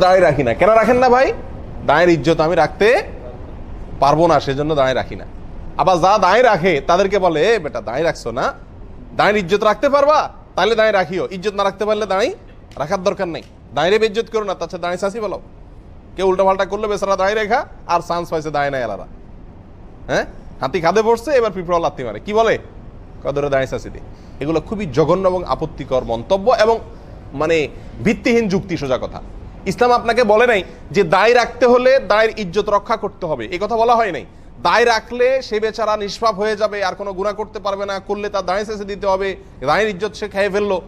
দাঁড়িয়ে রাখি না। কেন রাখেন না ভাই? দাঁড়ের ইজ্জত আমি রাখতে পারবো না, সেজন্য দাঁড়িয়ে রাখি না। আবার যা দাঁড়িয়ে রাখে তাদেরকে বলে, এ বেটা দাঁড়িয়ে রাখছো না, দাঁড়িয়ে ইজ্জত রাখতে পারবা, তাহলে দাঁড়িয়ে রাখিও। ইজ্জত না রাখতে পারলে দাঁড়িয়ে রাখার দরকার নেই। দাঁড়িয়ে বেইজ্জত করো না, তাছাড়া দাঁড়িয়ে চাষি বলো। কেউ উল্টা পাল্টা করলে বেচারা দাঁড়িয়ে রেখা আর চান্স পাইছে দাঁড়িয়ে নাই আলাদা। হ্যাঁ, হাতি খাদে পড়ছে, এবার পিঁপড়া লাত্তি মারে, কি বলে কদরে দাঁড়িয়ে চাষি দি। এগুলো খুবই জঘন্য এবং আপত্তিকর মন্তব্য এবং মানে ভিত্তিহীন যুক্তি। সোজা কথা, ইসলাম আপনাকে বলে নাই যে দায় রাখতে হলে দায়ের ইজ্জত রক্ষা করতে হবে, এই কথা বলা হয় নাই। দায় রাখলে সে বেচারা নিষ্পাপ হয়ে যাবে, আর কোনো গুনাহ করতে পারবে না, করলে তার দায় শেষে দিতে হবে, দায়ের ইজ্জত সে খেয়ে ফেললো,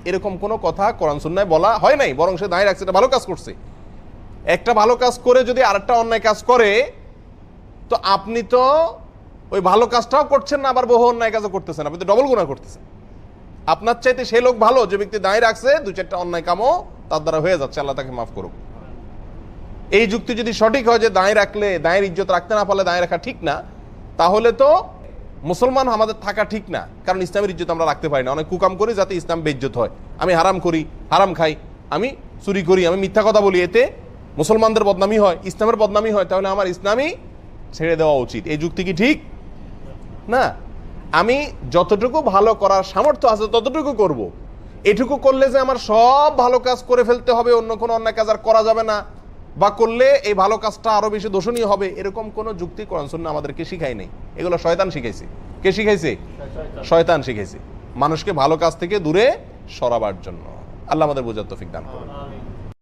এরকম কোনো কথা কোরআন সুন্নায় বলা হয় নাই। বরং সে দায় রাখছে, এটা ভালো কাজ করছে। একটা ভালো কাজ করে যদি আরেকটা অন্যায় কাজ করে, তো আপনি তো ওই ভালো কাজটাও করছেন না, আবার বহু অন্যায় কাজও করতেছেন, আপনি তো ডবল গুনাহ করতেছেন। আপনার চাইতে সেই লোক ভালো যে ব্যক্তি দায় রাখছে, দু চারটা অন্যায় কামও তার দ্বারা হয়ে যাচ্ছে, আল্লাহ তাকে মাফ করুক। এই যুক্তি যদি সঠিক হয় যে দায় রাখলে দায়ের ইজ্জত রাখতে না পারলে দায় রাখা ঠিক না, তাহলে তো মুসলমান আমাদের থাকা ঠিক না। কারণ ইসলামের ইজ্জত আমরা রাখতে পারি না, অনেক কুকাম করি যাতে ইসলাম বেইজ্জত হয়। আমি হারাম করি, হারাম খাই, আমি চুরি করি, আমি মিথ্যা কথা বলি, এতে মুসলমানদের বদনামি হয়, ইসলামের বদনামি হয়, তাহলে আমার ইসলামই ছেড়ে দেওয়া উচিত। এই যুক্তি কি ঠিক না? আমি যতটুকু ভালো করার সামর্থ্য আছে ততটুকু করব। এটুকু করলে যে আমার সব ভালো কাজ করে ফেলতে হবে, অন্য কোনো অন্যায় কাজ আর করা যাবে না, বা করলে এই ভালো কাজটা আরো বেশি দোষণীয় হবে, এরকম কোনো যুক্তি কোরআন সুন্নাহ আমাদেরকে শিখায় নাই। এগুলো শয়তান শিখাইছে। কে শিখাইছে? শয়তান শিখাইছে, মানুষকে ভালো কাজ থেকে দূরে সরাবার জন্য। আল্লাহ আমাদের বোঝার তৌফিক দান করুন।